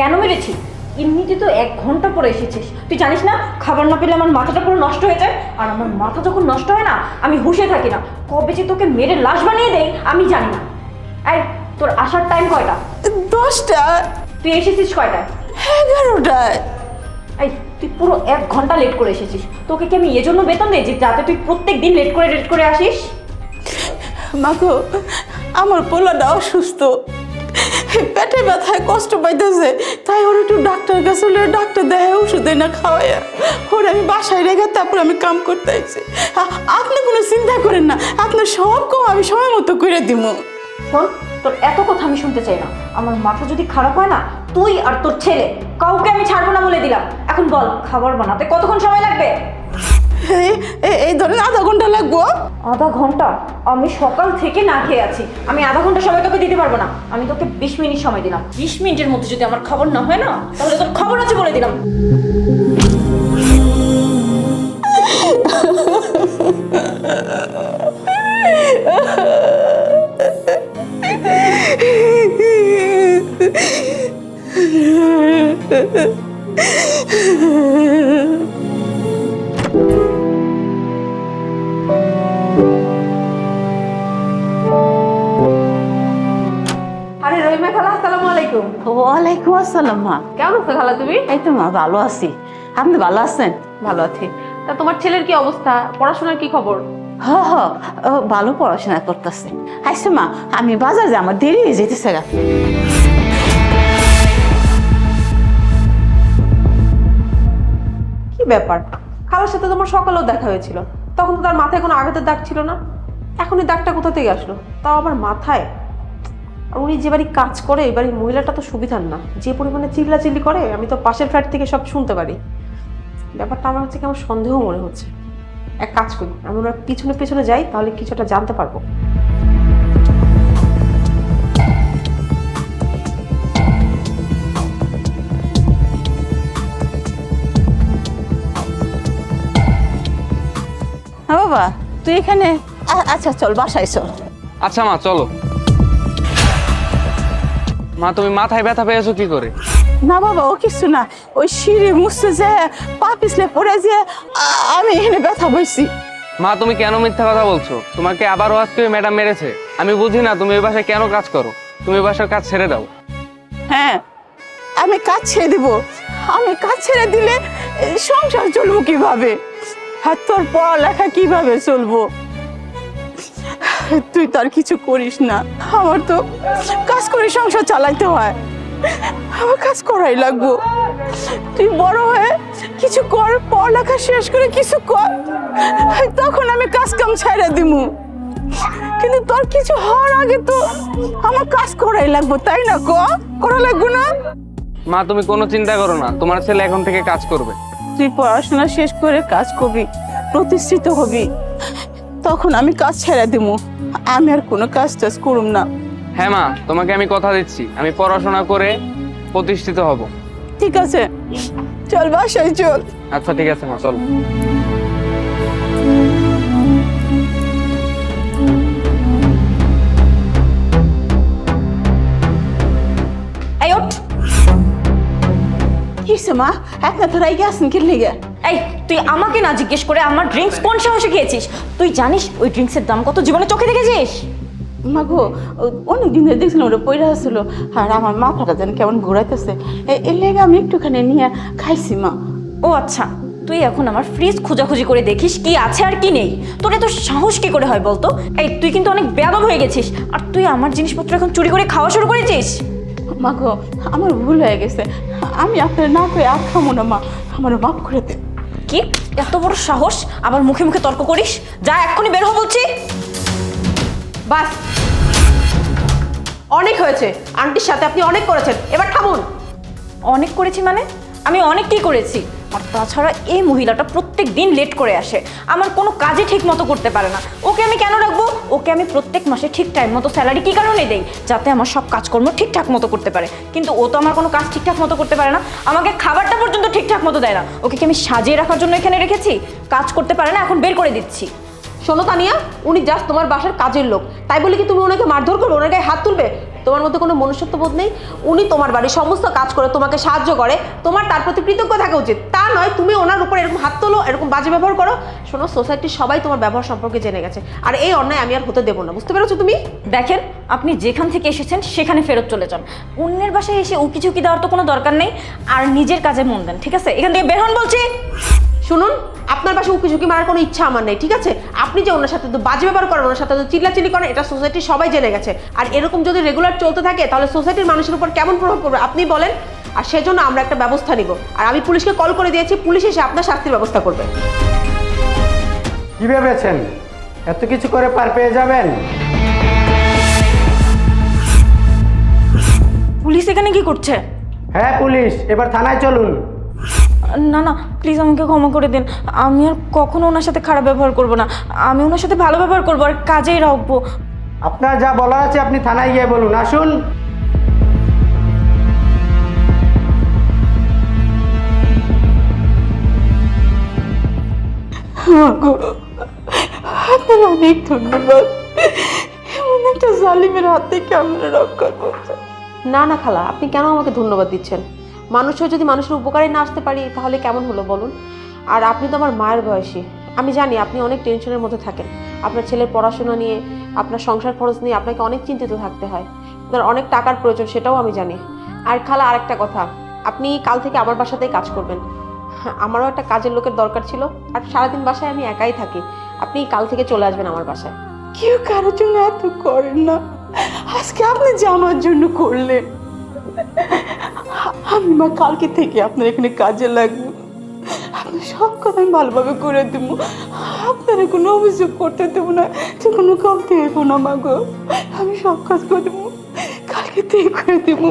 কেন মেরেছি? এমনিতে তো 1 ঘন্টা পরে এসেছিস, তুই জানিস না খাবার না পেলে আমার মাথাটা পুরো নষ্ট হয়ে যায়। আর আমার মাথা যখন নষ্ট হয় না আমি হুঁশে থাকি না, কবে যে তোকে মেরে লাশ বানিয়ে দেয় আমি জানি না। এই তোর আসার টাইম কয়টা? 10টা। তুই এসেছিস কয়টায়? 11টায়। এই তুই পুরো 1 ঘন্টা লেট করে এসেছিস। তোকে কি আমি এজন্য বেতন দিই যে যাতে তুই প্রত্যেক দিন লেট করে আসিস? মাগো, আমার পোলাটা অসুস্থ, পেটে ব্যথায় কষ্ট পাইতেছে, তাই ওর একটু ডাক্তার কাছে ডাক্তার দেয়, ওষুধ না খাওয়াইয়া ওর আমি বাসায় রেখে তারপর আমি কাম করতে আইছি। আপনি কোনো চিন্তা করেন না, আপনার সব কম আমি সময় মতো করে দিব। শোন, তোর এত কথা আমি শুনতে চাই না। আমার মাথা যদি খারাপ হয় না, তুই আর তোর ছেলে কাউকে আমি ছাড়বো না বলে দিলাম। এখন বল, খাবার বানাতে কতক্ষণ সময় লাগবে? এই ধরেন আধা ঘন্টা লাগবো। আধা ঘন্টা? আমি সকাল থেকে না খেয়ে আছি, আমি আধা ঘন্টা সময় তোকে দিতে পারবো না। আমি তোকে 20 মিনিট সময় দিলাম। 20 মিনিটের মধ্যে যদি আমার খবর না হয় না, তাহলে তোর খবর আছে বলে দিলাম। আরে রহিমা খালা, আসসালামু আলাইকুম। ওয়ালাইকুম আসসালাম মা। কেমন আছো খালা তুমি? এই তো মা ভালো আছি, আপনি ভালো আছেন? ভালো আছি। তা তোমার ছেলের কি অবস্থা, পড়াশোনার কি খবর? হ হ, ও ভালো পড়াশোনা করতেছে। আচ্ছা মা, আমি বাজার যে আমার দেরি হয়ে যেতেছে গা। কি ব্যাপার, খালার সাথে তোমার সকালেও দেখা হয়েছিল, তখন তো তার মাথায় কোনো আঘাতের দাগ ছিল না, এখন এই দাগটা কোথা থেকে আসলো, তাও আবার মাথায়? আর উনি যে বাড়ি কাজ করে এই বাড়ির মহিলাটা তো সুবিধার না, যে পরিমাণে চিল্লাচিল্লি করে আমি তো পাশের ফ্ল্যাট থেকে সব শুনতে পারি। ব্যাপারটা আমার হচ্ছে কেমন সন্দেহ মনে হচ্ছে। এক কাজ করি, আমি ওনার পিছনে পিছনে যাই, তাহলে কিছুটা জানতে পারবো। হ্যাঁ বাবা, তুই এখানে আচ্ছা চল বাসায় চল। আচ্ছা মা চলো। মা তুমি মাথায় ব্যথা পেয়েছো কি করে? না বাবা, ও কিছু না, ওই সিঁড়ি মুছতে যে পা পিছলে পড়ে যে আমি এখানে ব্যথা পাইছি। মা তুমি কেন মিথ্যা কথা বলছো? তোমাকে আবারও আজকে ম্যাডাম মেরেছে। আমি বুঝি না তুমি ওই বাসায় কেন কাজ করো। তুমি ওই বাসার কাজ ছেড়ে দাও। হ্যাঁ, আমি কাজ ছেড়ে দিব। আমি কাজ ছেড়ে দিলে সংসার চলবো কিভাবে, আর তোর পড়ালেখা কিভাবে চলবো? তুই তার কিছু করিস না, আমার তো কাজ করে সংসার চালাইতে হয়, আমার কাজ করাই লাগবো। তুই বড় হয়ে কিছু কর, পড়ালেখা শেষ করে কিছু কর, তখন আমি কাজ কাম ছেড়ে দিমু। কিন্তু তোর কিছু হওয়ার আগে তো আমার কাজ করাই লাগবো, তাই না? করা লাগবো না? মা তুমি কোনো চিন্তা করো না, তোমার ছেলে এখন থেকে কাজ করবে। তুই পড়াশোনা শেষ করে কাজ করবি, প্রতিষ্ঠিত হবি, তখন আমি কাজ ছেড়ে দিমু। আমি আর কোনো কাজ টাজ করুম না। হ্যাঁ মা, তোমাকে আমি কথা দিচ্ছি, আমি পড়াশোনা করে প্রতিষ্ঠিত হব। ঠিক আছে, চল বাসায় চল। আচ্ছা ঠিক আছে মা, চলো। এই ওঠ। কিসে মা, একটা তো রাইগে আসেন কি লেগে? এই তুই আমাকে না জিজ্ঞেস করে আমার ড্রিঙ্কস কোন সাহসে খেয়েছিস? তুই জানিস ওই ড্রিঙ্কসের দাম কত? জীবনে চোখে দেখেছিস? মা গো, অনেকদিন ধরে দেখছিলাম ওটা পইরা আসছিল, আর আমার মাথাটা যেন কেমন ঘোরাইতেছে, এর লেগে আমি একটুখানি নিয়ে খাইছি মা। ও আচ্ছা, তুই এখন আমার ফ্রিজ খোঁজাখুঁজি করে দেখিস কি আছে আর কি নেই। তোর এত সাহস কি করে হয় বলতো? এই তুই কিন্তু অনেক বেয়াদব হয়ে গেছিস। আর তুই আমার জিনিসপত্র এখন চুরি করে খাওয়া শুরু করেছিস। মা গো, আমার ভুল হয়ে গেছে, আমি আপনার না করে আর খামো না মা, আমার মাফ করে দে। কি এত বড় সাহস, আবার মুখে মুখে তর্ক করিস? যা এক্ষুনি বের হ বলছি। বাস, অনেক হয়েছে, আন্টির সাথে আপনি অনেক করেছেন, এবার থামুন। অনেক করেছি মানে? আমি অনেকটাই করেছি। আর তাছাড়া এই মহিলাটা প্রত্যেক দিন লেট করে আসে, আমার কোনো কাজই ঠিক মতো করতে পারে না। ওকে আমি কেন রাখবো? ওকে আমি প্রত্যেক মাসে ঠিক টাইম মতো স্যালারি কী কারণে দেই? যাতে আমার সব কাজকর্ম ঠিকঠাক মতো করতে পারে। কিন্তু ও তো আমার কোনো কাজ ঠিকঠাক মতো করতে পারে না, আমাকে খাবারটা পর্যন্ত ঠিকঠাক মতো দেয় না। ওকে কি আমি সাজিয়ে রাখার জন্য এখানে রেখেছি? কাজ করতে পারে না, এখন বের করে দিচ্ছি। শোনো তানিয়া, উনি জাস্ট তোমার বাসার কাজের লোক, তাই বলে কি তুমি ওনাকে মারধর করবে, ওনার গায়ে হাত তুলবে? তো তোমার মধ্যে কোনো মনুষ্যত্ব বোধ নেই। উনি তোমার বাড়ির সমস্ত কাজ করে তোমাকে সাহায্য করে, তোমার তার প্রতি কৃতজ্ঞ থাকা উচিত। তা নয় তুমি ওনার উপর এরকম হাত তোলো, এরকম বাজে ব্যবহার করো। শোনো, সোসাইটির সবাই তোমার ব্যবহার সম্পর্কে জেনে গেছে, আর এই অন্যায় আমি আর হতে দেবো না, বুঝতে পেরেছো তুমি? দেখেন, আপনি যেখান থেকে এসেছেন সেখানে ফেরত চলে যান। অন্যের বাসায় এসে উকি দেওয়ার তো কোনো দরকার নেই। আর নিজের কাজে মন দেন, ঠিক আছে? এখান থেকে বের হন বলছি। শুনুন, আপনার পাশে উকি ঝুঁকি মারার কোনো ইচ্ছা আমার নেই, ঠিক আছে? আপনি যে ওনার সাথে তো বাজে ব্যবহার করেন, ওনার সাথে তো চিল্লাচিল্লি করেন, এটা সোসাইটির সবাই জেনে গেছে। আর এরকম যদি রেগুলার চলতে থাকে তাহলে সোসাইটির মানুষের উপর কেমন প্রভাব পড়বে আপনি বলেন। আর সেজন্য আমরা একটা ব্যবস্থা নিব, আর আমি পুলিশকে কল করে দিয়েছি, পুলিশ এসে আপনার শাস্তির ব্যবস্থা করবে। কি ভেবেছেন এত কিছু করে পার পেয়ে যাবেন? পুলিশ এখানে কি করছে? হ্যাঁ পুলিশ, এবার থানায় চলুন। না না, প্লিজ আমাকে ক্ষমা করে দিন। আমি আর কখনো ওনার সাথে খারাপ ব্যবহার করব না। আমি ওনার সাথে ভালো ব্যবহার করবো আর কাজেই রাখবো। আপনার যা বলা আছে আপনি থানায় গিয়ে বলুন। আসুন। আপনার অনেক ধন্যবাদ, এমন একটা জালিমের হাত থেকে আপনারা রক্ষা করছেন। না না খালা, আপনি কেন আমাকে ধন্যবাদ দিচ্ছেন? মানুষ হয়ে যদি মানুষের উপকারে না আসতে পারি তাহলে কেমন হলো বলুন? আর আপনি তো আমার মায়ের বয়সী, আমি জানি আপনি অনেক টেনশনের মধ্যে থাকেন। আপনার ছেলের পড়াশোনা নিয়ে, আপনার সংসার খরচ নিয়ে আপনাকে অনেক চিন্তিত থাকতে হয়। আপনার অনেক টাকার প্রয়োজন, সেটাও আমি জানি। আর খালা, আরেকটা কথা, আপনি কাল থেকে আমার বাসাতেই কাজ করবেন। আমারও একটা কাজের লোকের দরকার ছিল, আর সারাদিন বাসায় আমি একাই থাকি। আপনি কাল থেকে চলে আসবেন আমার বাসায়। কেউ কারোর জন্য এত করেন না, আজকে আপনি যে আমার জন্য করলেন। আমি মা কালকে থেকে আপনার এখানে কাজে লাগবো, আপনার সব কথা আমি ভালোভাবে করে দেবো। আপনারা কোনো অভিযোগ করতে দেবো না, যে কোনো কাম দেবো না মা গো। আমি সব কাজ করে দেবো, কালকে থেকে করে দেবো।